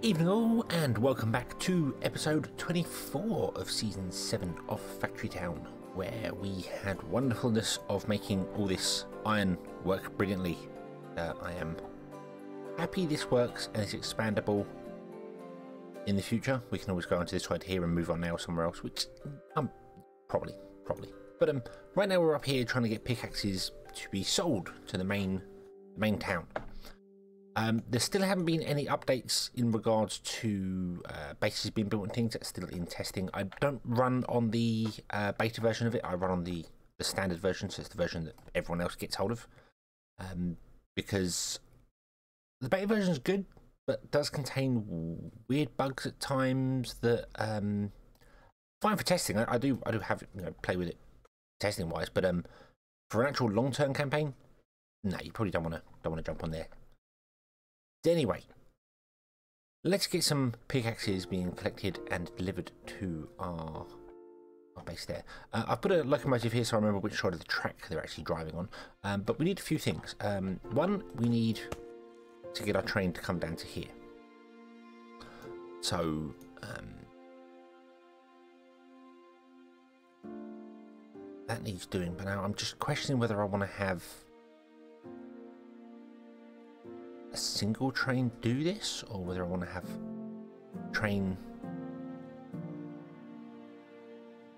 Evening all, and welcome back to episode 24 of season 7 of Factory Town, where we had wonderfulness of making all this iron work brilliantly. I am happy this works and it's expandable in the future. We can always go onto this side here and move on now somewhere else, which probably. But right now we're up here trying to get pickaxes to be sold to the main town. There still haven't been any updates in regards to bases being built and things. That's still in testing. I don't run on the beta version of it. I run on the standard version, so it's the version that everyone else gets hold of. Because the beta version is good, but does contain weird bugs at times that fine for testing. I do have it, play with it testing wise, but for an actual long-term campaign, no, you probably don't want to jump on there. Anyway, let's get some pickaxes being collected and delivered to our base there. I've put a locomotive here so I remember which side of the track they're actually driving on. But we need a few things. One, we need to get our train to come down to here. So, that needs doing. But now I'm just questioning whether I want to have a single train do this, or whether I want to have train.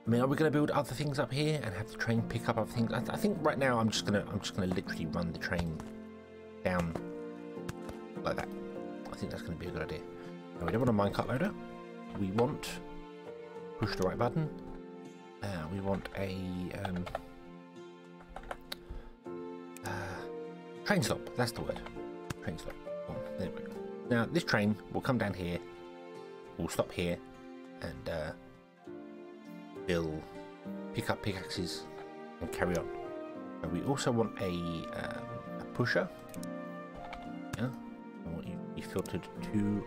I mean, are we going to build other things up here and have the train pick up other things? I think right now I'm just gonna literally run the train down like that. I think that's going to be a good idea. Now, we don't want a minecart loader. We want push the right button. We want a train stop. That's the word. Train stop. Oh, there we go. Now this train will come down here, we'll stop here, and we'll pick up pickaxes and carry on. And we also want a pusher. Yeah, I want you to be filtered to.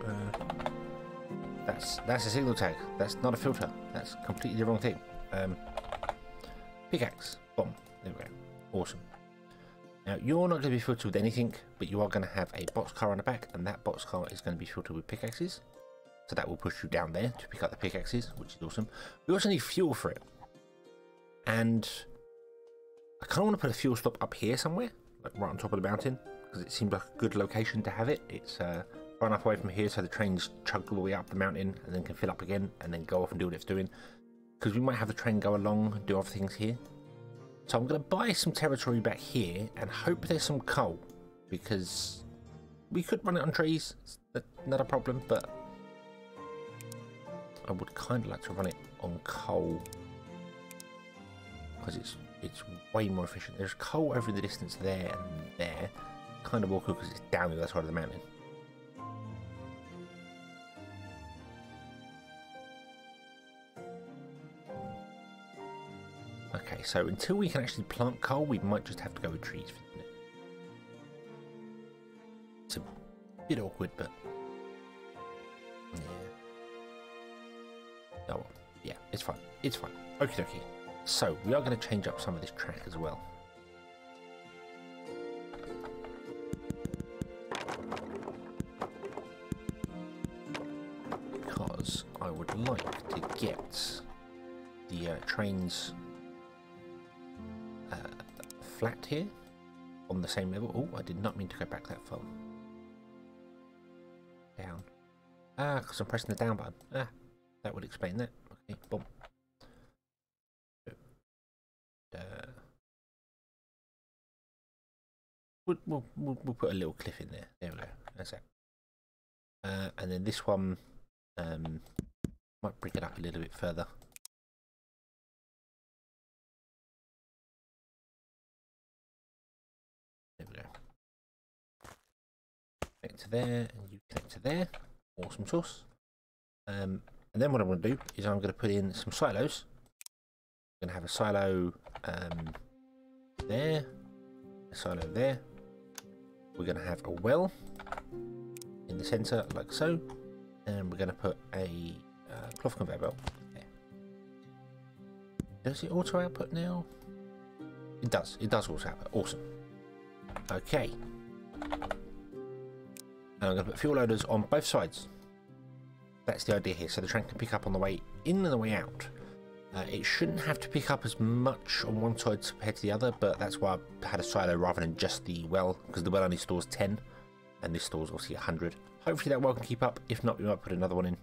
That's a signal tag. That's not a filter. That's completely the wrong thing. Pickaxe. Boom. There we go. Awesome. Now, you're not going to be filtered with anything, but you are going to have a boxcar on the back, and that boxcar is going to be filtered with pickaxes. So that will push you down there to pick up the pickaxes, which is awesome. We also need fuel for it. And I kind of want to put a fuel stop up here somewhere, like right on top of the mountain, because it seems like a good location to have it. It's far enough away from here so the trains chug all the way up the mountain and then can fill up again and then go off and do what it's doing. Because we might have the train go along and do other things here. So I'm going to buy some territory back here and hope there's some coal, because we could run it on trees, it's not a problem, but I would kind of like to run it on coal because it's way more efficient. There's coal over in the distance there and there, kind of awkward because it's down the other side of the mountain. Okay, so until we can actually plant coal, we might just have to go with trees for the minute. It's a bit awkward, but yeah. Oh well, yeah, it's fine. It's fine. Okie dokie. So we are going to change up some of this track as well. Because I would like to get the trains flat here on the same level. Oh, I did not mean to go back that far. Down. Ah, because I'm pressing the down button. Ah, that would explain that. Okay, boom. We'll put a little cliff in there. There we go. That's it. And then this one might bring it up a little bit further. There we go. Connect to there, and you connect to there. Awesome sauce. And then what I'm going to do is I'm going to put in some silos. I'm going to have a silo there, a silo there. We're going to have a well in the centre, like so. And we're going to put a cloth conveyor belt there. Does it auto output now? It does. It does auto output. Awesome. Okay. And I'm going to put fuel loaders on both sides. That's the idea here. So the train can pick up on the way in and the way out. It shouldn't have to pick up as much on one side compared to the other, but that's why I had a silo rather than just the well, because the well only stores 10, and this stores obviously 100. Hopefully that well can keep up. If not, we might put another one in,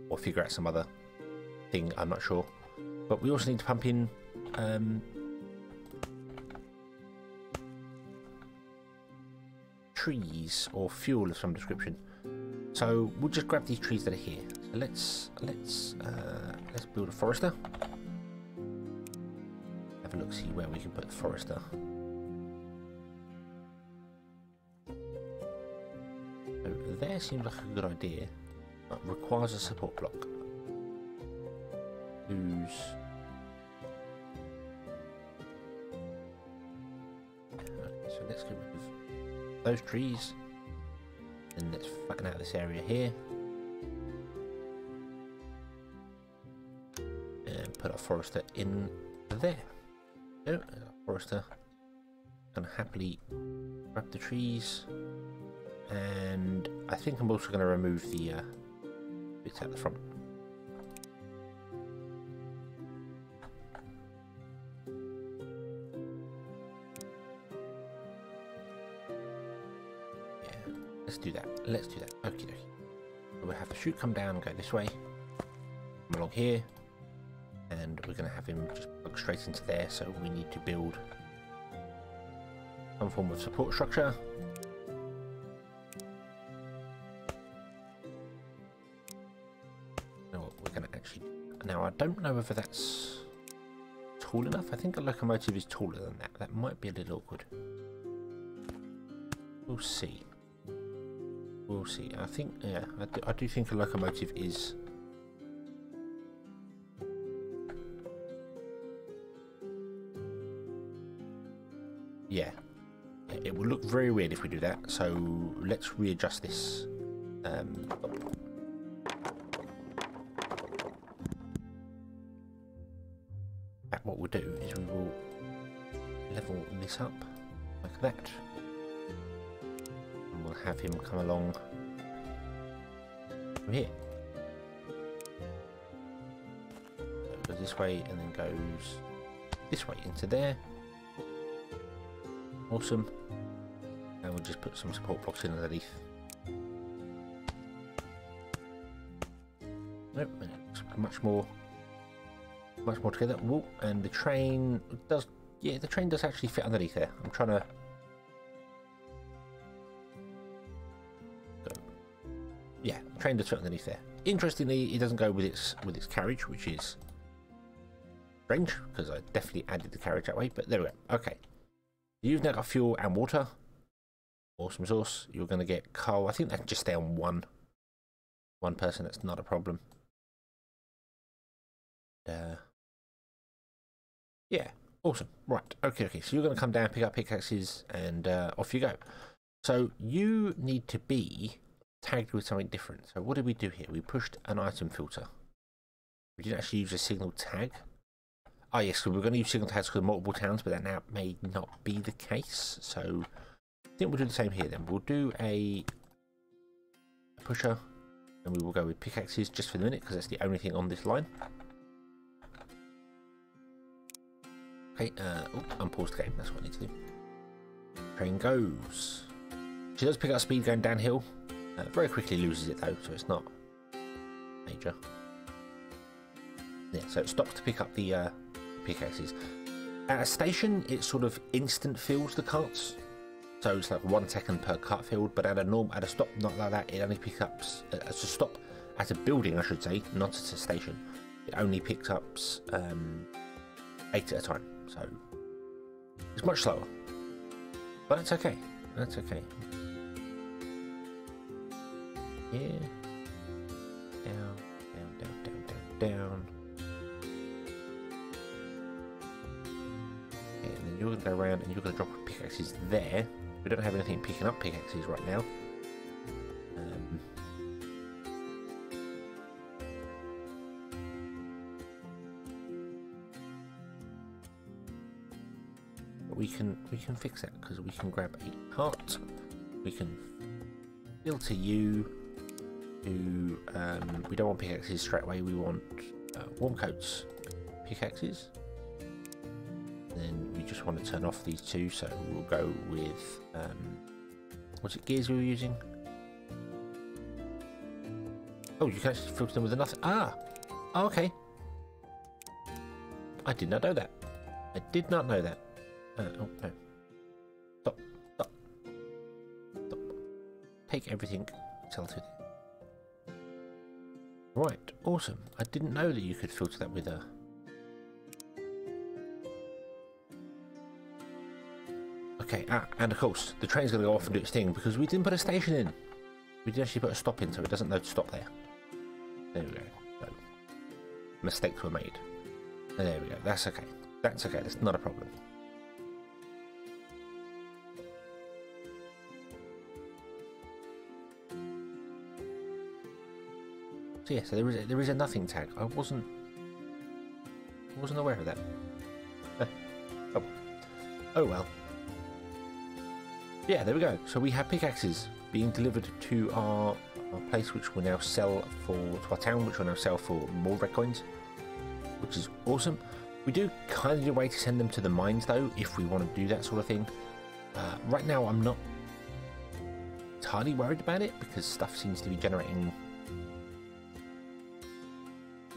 or figure out some other thing, I'm not sure. But we also need to pump in trees or fuel of some description. So we'll just grab these trees that are here. So let's build a forester. Have a look, see where we can put the forester. So there seems like a good idea, but requires a support block. Who's okay, so let's get rid of those trees. And let's flatten out this area here. And put our forester in there. So, our forester can happily grab the trees. And I think I'm also going to remove the bits at the front. Let's do that. Let's do that. Okay, okay. We'll have the chute come down and go this way. Come along here. And we're going to have him just plug straight into there. So we need to build some form of support structure. Now what we're going to actually... Now I don't know whether that's tall enough. I think a locomotive is taller than that. That might be a little awkward. We'll see. We'll see. I think, yeah, I do think a locomotive is... Yeah. It will look very weird if we do that, so let's readjust this. What we'll do is we will level this up like that. We'll have him come along from here. So it goes this way and then goes this way into there. Awesome. And we'll just put some support blocks in underneath. Nope, it's much more together. Whoa, and the train does, yeah, the train does actually fit underneath there. I'm trying to. Yeah, the train does fit underneath there. Interestingly, it doesn't go with its carriage, which is strange because I definitely added the carriage that way. But there we go. Okay, you've now got fuel and water. Awesome sauce. You're going to get coal. I think that can just stay on one person. That's not a problem. Yeah, awesome. Right. Okay. So you're going to come down, pick up pickaxes, and off you go. So you need to be tagged with something different. So what did we do here? We pushed an item filter. We didn't actually use a signal tag. Oh yes, so we're going to use signal tags for multiple towns, but that now may not be the case. So I think we'll do the same here then. We'll do a pusher, and we will go with pickaxes just for the minute because that's the only thing on this line. Okay, unpause the game, that's what I need to do. Train goes. She does pick up speed going downhill. Very quickly loses it though, so it's not major. Yeah, so it stops to pick up the pickaxes. At a station, it sort of instant fills the carts, so it's like 1 second per cart filled. But at a stop, not like that. It only picks up at a stop at a building, I should say, not at a station. It only picks up 8 at a time, so it's much slower. But that's okay. That's okay. Yeah. Down, down, down, down, down, down. Okay, and then you're going to go around and you're going to drop pickaxes there. We don't have anything picking up pickaxes right now. But we can fix that because we can grab a cart. We can filter you. we don't want pickaxes straight away. We want warm coats, pickaxes. Then we just want to turn off these two, so we'll go with what's it, gears we were using? Oh, you can actually filter them with nothing. Ah, oh, okay. I did not know that. I did not know that. Oh no! Stop! Stop! Stop! Take everything. Sell to. Right, awesome. I didn't know that you could filter that with a. Okay, and of course, the train's going to go off and do its thing because we didn't put a station in. We did actually put a stop in, so it doesn't know to stop there. There we go. So, mistakes were made. And there we go. That's okay. That's okay. That's not a problem. So yeah, so there is a nothing tag. I wasn't aware of that. Oh well. Yeah, there we go. So we have pickaxes being delivered to our place, which will now sell to our town, which will now sell for more red coins, which is awesome. We do kind of need a way to send them to the mines though, if we want to do that sort of thing. Right now I'm not entirely worried about it because stuff seems to be generating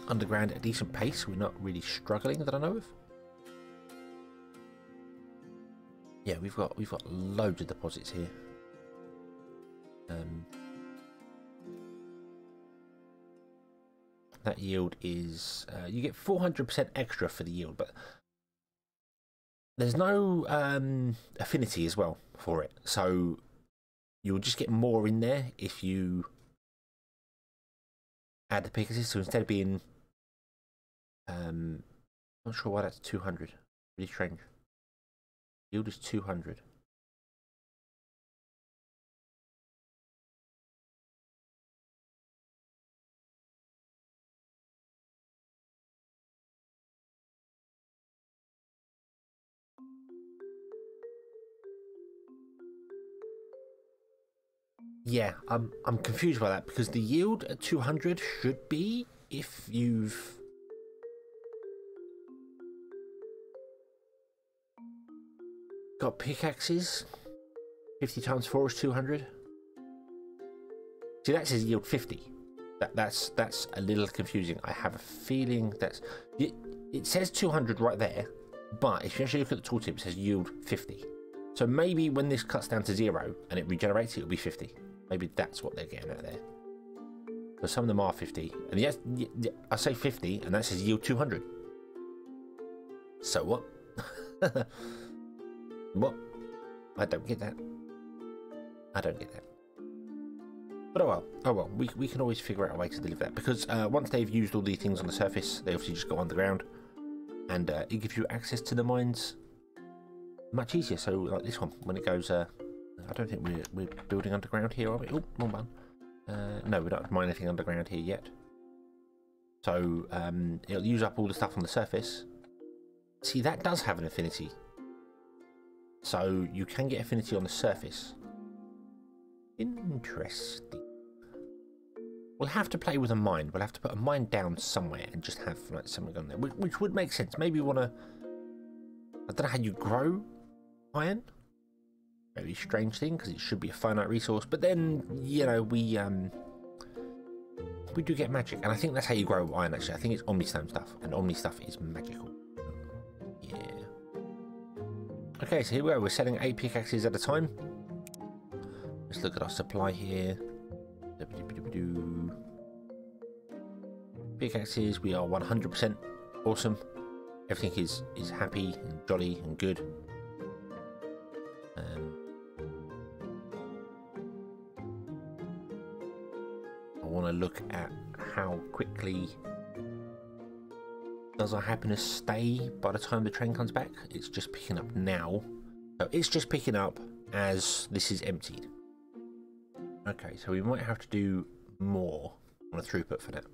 underground at a decent pace. We're not really struggling that I know of. Yeah, we've got loads of deposits here. That yield is you get 400% extra for the yield, but there's no affinity as well for it, so you'll just get more in there if you add the pickaxes. So instead of being not sure why that's 200. Really strange. Yield is 200. Yeah, I'm confused by that because the yield at 200 should be if you've got pickaxes. 50 times 4 is 200. See, that says yield 50. That's a little confusing. I have a feeling that's it says 200 right there, but if you actually look at the tooltip, it says yield 50. So maybe when this cuts down to 0 and it regenerates, it'll be 50. Maybe that's what they're getting at there. So some of them are 50, and yes, I say 50, and that says yield 200. So what? What? I don't get that. I don't get that. But oh well, we can always figure out a way to deliver that, because once they've used all these things on the surface, they obviously just go underground, and it gives you access to the mines much easier. So like this one, when it goes, I don't think we're building underground here, are we? Oh, wrong one. No, we're not mining anything underground here yet. So it'll use up all the stuff on the surface. See, that does have an affinity. So you can get affinity on the surface. Interesting. We'll have to play with a mine. We'll have to put a mine down somewhere and just have like something on there, which would make sense. Maybe you want to. I don't know how you grow iron. Very strange thing because it should be a finite resource. But then you know we do get magic, and I think that's how you grow iron. Actually, I think it's Omnistone stuff, and Omni stuff is magical. Yeah. Okay, so here we go. We're selling 8 pickaxes at a time. Let's look at our supply here. Pickaxes, we are 100% awesome. Everything is happy and jolly and good. I want to look at how quickly does our happiness stay by the time the train comes back. It's just picking up now. So it's just picking up as this is emptied. Okay, so we might have to do more on a throughput for that.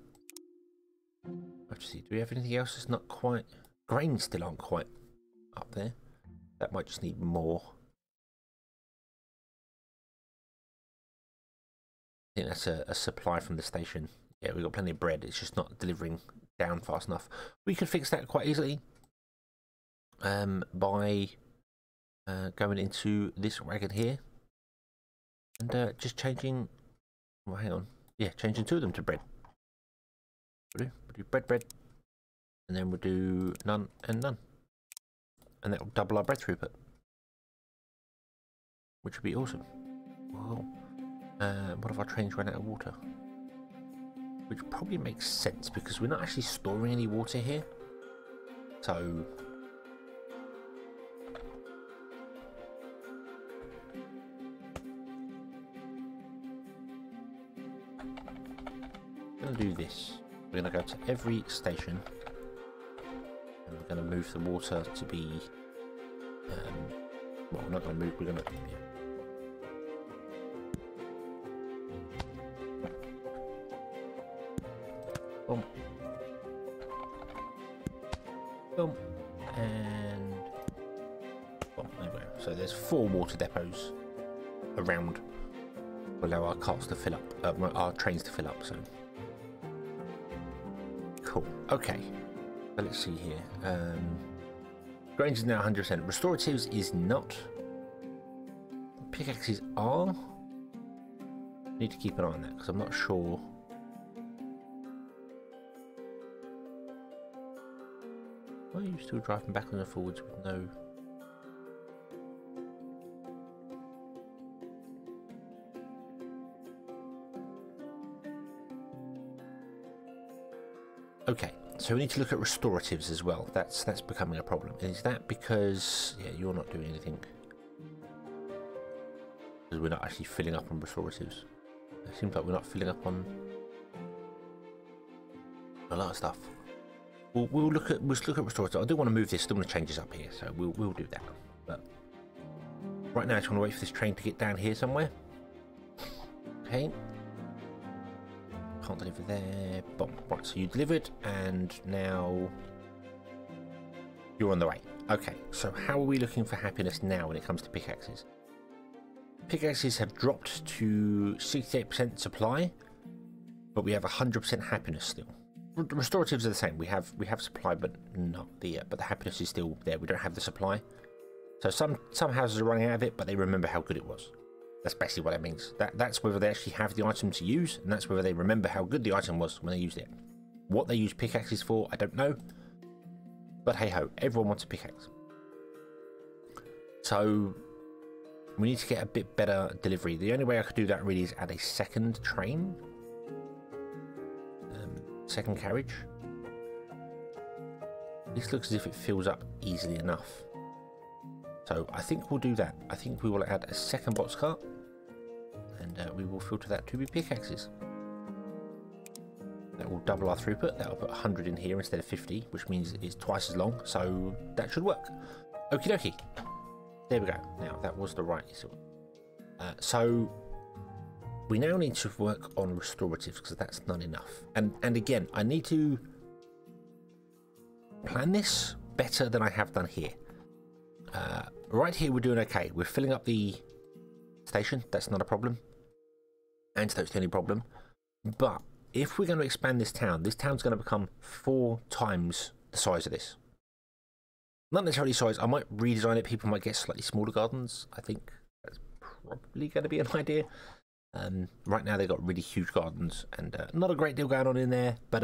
Let's see, do we have anything else that's not quite... Grains still aren't quite up there. That might just need more. think that's a supply from the station. Yeah, we've got plenty of bread. It's just not delivering down fast enough. We could fix that quite easily by going into this wagon here and just changing. Well, hang on. Yeah, changing two of them to bread. We'll do bread, and then we'll do none and none, and that will double our bread throughput, which would be awesome. Well, what if our trains run out of water? Which probably makes sense because we're not actually storing any water here. So I'm going to do this. We're going to go to every station and we're going to move the water to be well, we're not going to move, we're going to boom. Boom. And boom. There we go. So there's 4 water depots around to allow our carts to fill up, our trains to fill up. So cool. Okay. So let's see here. Grains is now 100%. Restoratives is not. Pickaxes are. Need to keep an eye on that because I'm not sure. Why are you still driving backwards and forwards with no... Okay, so we need to look at restoratives as well. That's becoming a problem. Is that because... yeah, you're not doing anything. Because we're not actually filling up on restoratives. It seems like we're not filling up on a lot of stuff. We'll look at restorative. I do want to move this. I do want to change this up here, so we'll do that. But right now, I just want to wait for this train to get down here somewhere. Okay. Can't deliver there. Boom. Right. So you delivered, and now you're on the way. Okay. So how are we looking for happiness now when it comes to pickaxes? Pickaxes have dropped to 68% supply, but we have 100% happiness still. Restoratives are the same. We have supply, but not the happiness is still there. We don't have the supply. So some houses are running out of it, but they remember how good it was. That's basically what it means. That's whether they actually have the item to use, and that's whether they remember how good the item was when they used it. What they use pickaxes for, I don't know. But hey ho, everyone wants a pickaxe. So we need to get a bit better delivery. The only way I could do that really is add a second train. Second carriage. This looks as if it fills up easily enough. So I think we'll do that. I think we will add a second box cart and we will filter that to be pickaxes. That will double our throughput. That will put 100 in here instead of 50, which means it's twice as long. So that should work. Okie dokie. There we go. Now that was the right sort. So we now need to work on restoratives because that's not enough. And again, I need to plan this better than I have done here. Right here, we're doing okay. We're filling up the station. That's not a problem. Antidote's the only problem. But if we're going to expand this town's going to become 4 times the size of this. Not necessarily size. I might redesign it. People might get slightly smaller gardens. I think that's probably going to be an idea. Right now they've got really huge gardens and not a great deal going on in there, but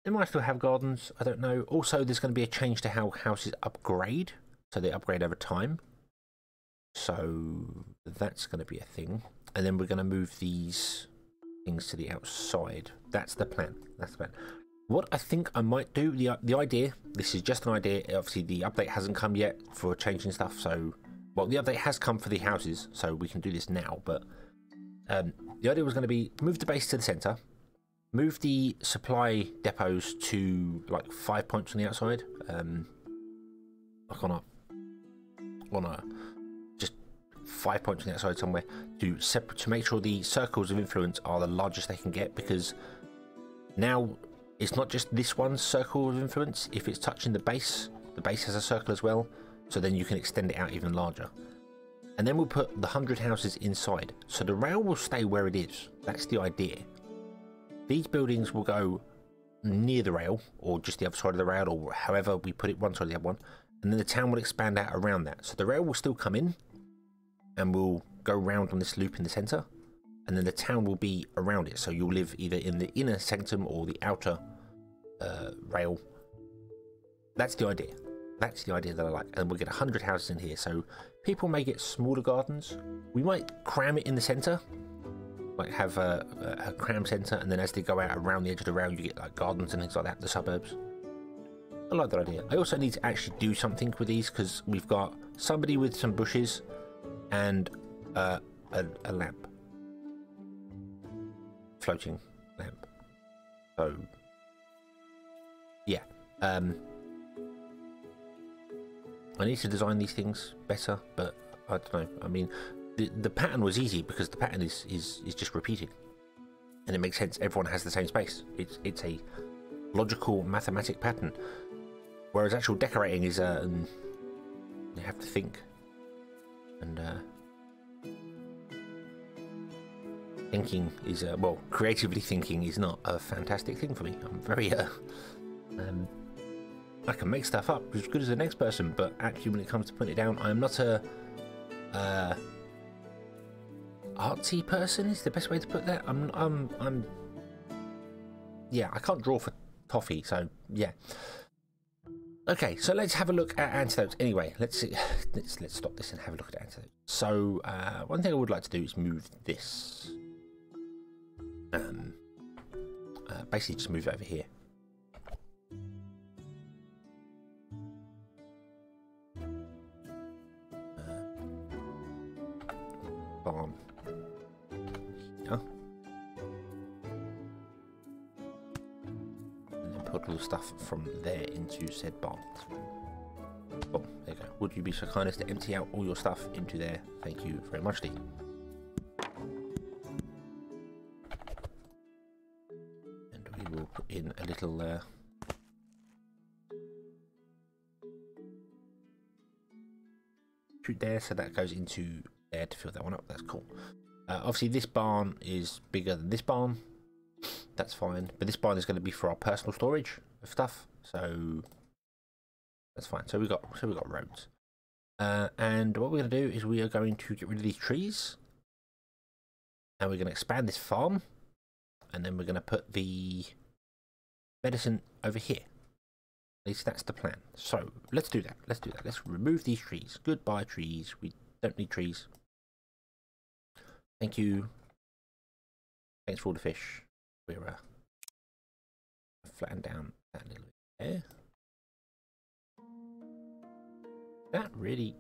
they might still have gardens, I don't know. Also, there's going to be a change to how houses upgrade, so they upgrade over time. So that's going to be a thing. And then we're going to move these things to the outside. That's the plan. That's the plan. What I think I might do, the idea, this is just an idea, obviously the update hasn't come yet for changing stuff, so... Well, the update has come for the houses, so we can do this now, but the idea was going to be move the base to the centre, move the supply depots to like 5 points on the outside, like on a just 5 points on the outside somewhere to make sure the circles of influence are the largest they can get, because now it's not just this one circle of influence. If it's touching the base has a circle as well. So then you can extend it out even larger. And then we'll put the 100 houses inside. So the rail will stay where it is. That's the idea. These buildings will go near the rail, or just the other side of the rail, or however we put it, one side or the other one. And then the town will expand out around that. So the rail will still come in, and we'll go round on this loop in the centre. And then the town will be around it. So you'll live either in the inner sanctum or the outer rail. That's the idea. That's the idea that I like. And we'll get 100 houses in here. So people may get smaller gardens. We might cram it in the centre. Like have a cram centre, and then as they go out around the edge of the rail, you get like gardens and things like that, the suburbs. I like that idea. I also need to actually do something with these, because we've got somebody with some bushes and a lamp. Floating lamp. So, yeah. I need to design these things better, but I don't know. I mean, the pattern was easy because the pattern is just repeated, and it makes sense. Everyone has the same space. It's a logical mathematic pattern, whereas actual decorating is you have to think, and thinking is well, creatively thinking is not a fantastic thing for me. I'm very I can make stuff up as good as the next person, but actually when it comes to putting it down, I am not a artsy person is the best way to put that. I'm yeah, I can't draw for toffee, so yeah. Okay, so let's have a look at antidotes. Anyway, let's stop this and have a look at antidotes. So one thing I would like to do is move this. Basically just move it over here. Barn. Yeah. And then put all the stuff from there into said barn. Oh, there you go. Would you be so kind as to empty out all your stuff into there? Thank you very much, Lee. And we will put in a little chute there, so that goes into there to fill that one up. That's cool. Obviously this barn is bigger than this barn. That's fine, but this barn is going to be for our personal storage of stuff, so that's fine. So we got roads, and what we're going to do is we are going to get rid of these trees, and we're going to expand this farm, and then we're going to put the medicine over here. At least that's the plan. So let's do that. Let's remove these trees. Goodbye trees. We don't need trees. Thank you. Thanks for all the fish. We're flatten down that a little bit there. That really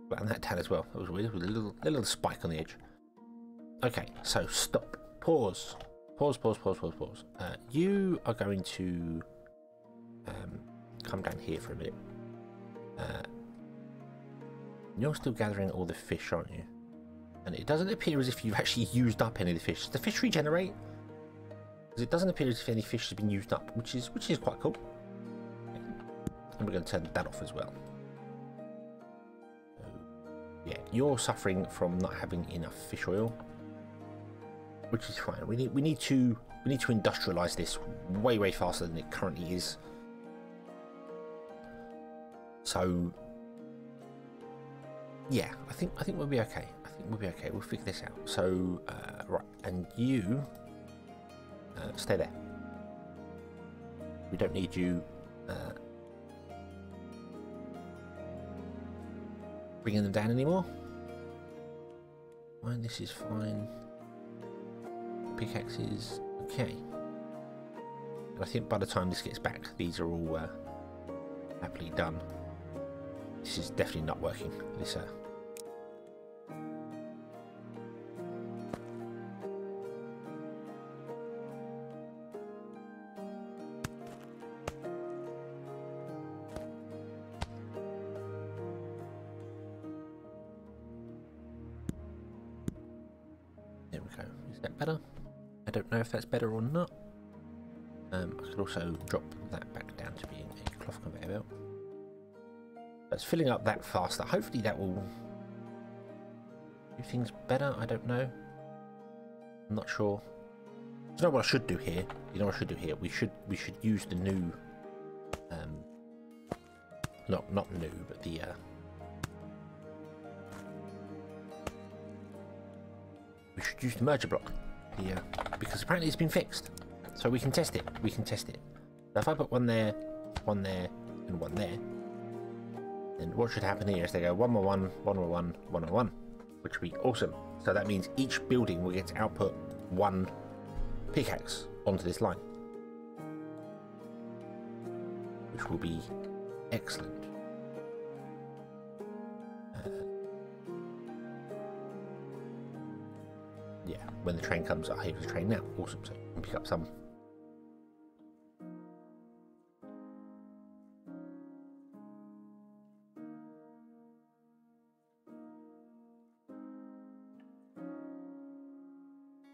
flatten that down as well. That was weird with a little spike on the edge. Okay, so stop. Pause. Pause. You are going to come down here for a minute. You're still gathering all the fish, aren't you? And it doesn't appear as if you've actually used up any of the fish. Does the fish regenerate? Because it doesn't appear as if any fish has been used up, which is quite cool. Okay. And we're going to turn that off as well. So, yeah, you're suffering from not having enough fish oil, which is fine. We need to industrialize this way faster than it currently is. So yeah, I think we'll be okay. We'll figure this out. So right, and you stay there. We don't need you bringing them down anymore. Fine, this is fine. Pickaxes, okay. And I think by the time this gets back, these are all happily done. This is definitely not working. This there we go. Is that better? I don't know if that's better or not. I could also drop that back down to being a cloth conveyor belt. It's filling up that faster. Hopefully that will do things better. I don't know. I'm not sure. You know what I should do here? You know what I should do here? We should use the new, not new, but the we should use the merger block, because apparently it's been fixed, so we can test it. We can test it. So if I put one there, and one there, then what should happen here is they go 1 more 1, 1 more 1, 1 more 1, which would be awesome. So that means each building will get to output 1 pickaxe onto this line, which will be excellent. Yeah, when the train comes, I hate the train now. Awesome, so you can pick up some.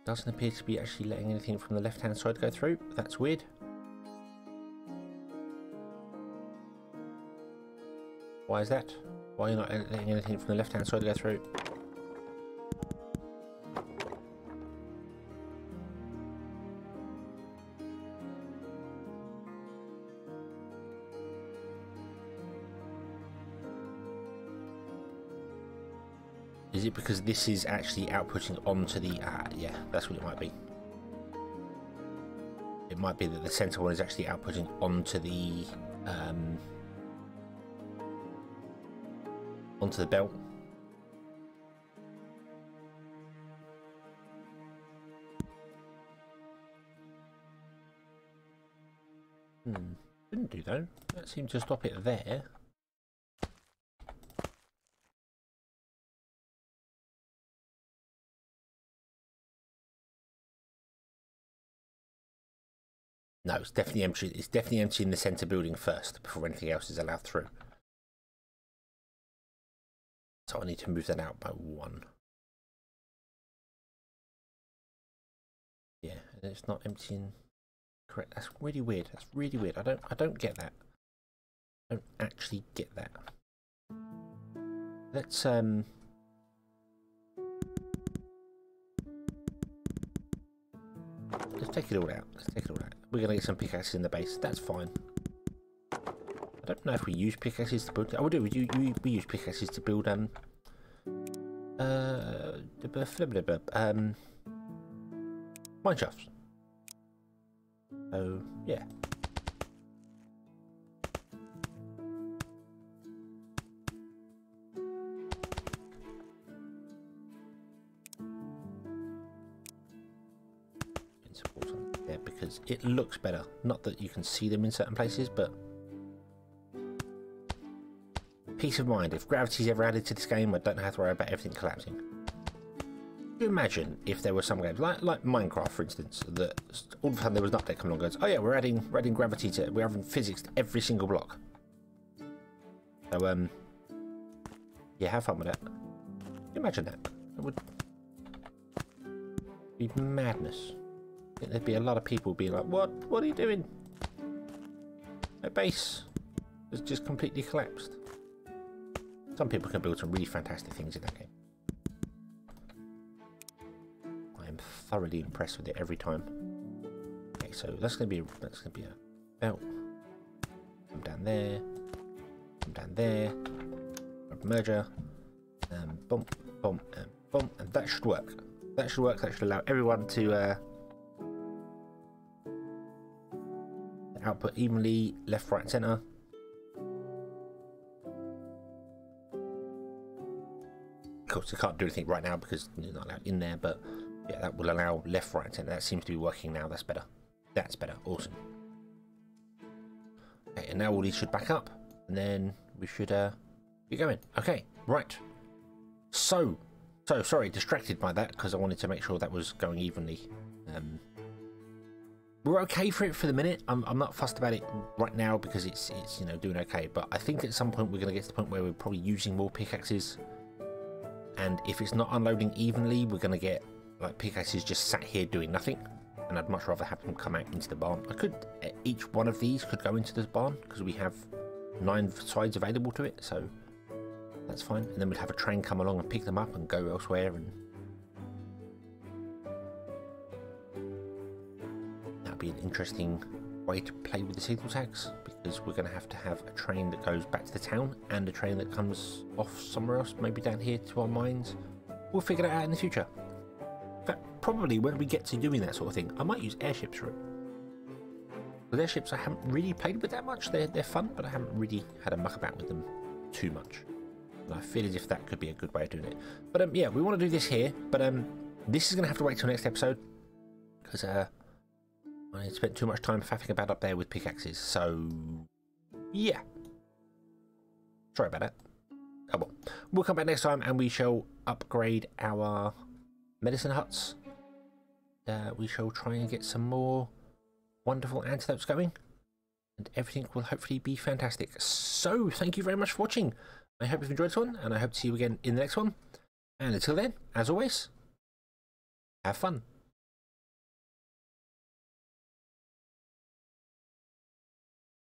Doesn't appear to be actually letting anything from the left-hand side go through. That's weird. Why is that? Why are you not letting anything from the left-hand side go through? Is it because this is actually outputting onto the... yeah, that's what it might be. It might be that the center one is actually outputting onto the... onto the belt. Didn't do though. That seemed to stop it there. No, it's definitely empty. It's definitely emptying the center building first before anything else is allowed through. So I need to move that out by 1. Yeah, and it's not emptying. Correct. That's really weird. That's really weird. I don't get that. I don't actually get that. Let's take it all out. Let's take it all out. We're gonna get some pickaxes in the base. That's fine. I don't know if we use pickaxes to build. Oh, we do. We use pickaxes to build mine shafts. So yeah. There because it looks better. Not that you can see them in certain places, but peace of mind. If gravity's ever added to this game, I don't have to worry about everything collapsing. Could you imagine if there were some games like Minecraft, for instance, that all of a sudden there was an update coming along and goes, oh yeah, we're adding gravity to, we're adding physics to every single block. So yeah, have fun with that. Can you imagine that? It would be madness. I think there'd be a lot of people being like, what are you doing? My base has just completely collapsed. Some people can build some really fantastic things in that game. I am thoroughly impressed with it every time. Okay, so that's gonna be a belt. Come down there. Come down there. Grab a merger. Bump, bump, and bump, and that should work. That should work. That should allow everyone to output evenly, left, right, and center. Of course, you can't do anything right now because you're not allowed in there, but yeah, that will allow left, right, and center. That seems to be working now. That's better. That's better. Awesome. Okay, and now all these should back up, and then we should be going. Okay, right. So sorry, distracted by that because I wanted to make sure that was going evenly. We're okay for it for the minute. I'm not fussed about it right now because it's you know, doing okay. But I think at some point we're going to get to the point where we're probably using more pickaxes. And if it's not unloading evenly, we're going to get like pickaxes just sat here doing nothing. And I'd much rather have them come out into the barn. I could, each one of these could go into this barn because we have 9 sides available to it. So That's fine. And then we'd have a train come along and pick them up and go elsewhere. And that'd be an interesting way to play with the signal tags, because we're going to have a train that goes back to the town and a train that comes off somewhere else, maybe down here to our mines. We'll figure that out in the future. In fact, probably when we get to doing that sort of thing, I might use airships for it. With airships, I haven't really played with that much. They're fun, but I haven't really had a muck about with them too much. And I feel as if that could be a good way of doing it. But yeah, we want to do this here, but this is going to have to wait till next episode, because I spent too much time faffing about up there with pickaxes, so yeah. Sorry about that. Oh well. We'll come back next time and we shall upgrade our medicine huts. We shall try and get some more wonderful antidotes going, and everything will hopefully be fantastic. So, thank you very much for watching. I hope you've enjoyed this one, and I hope to see you again in the next one. And until then, as always, have fun.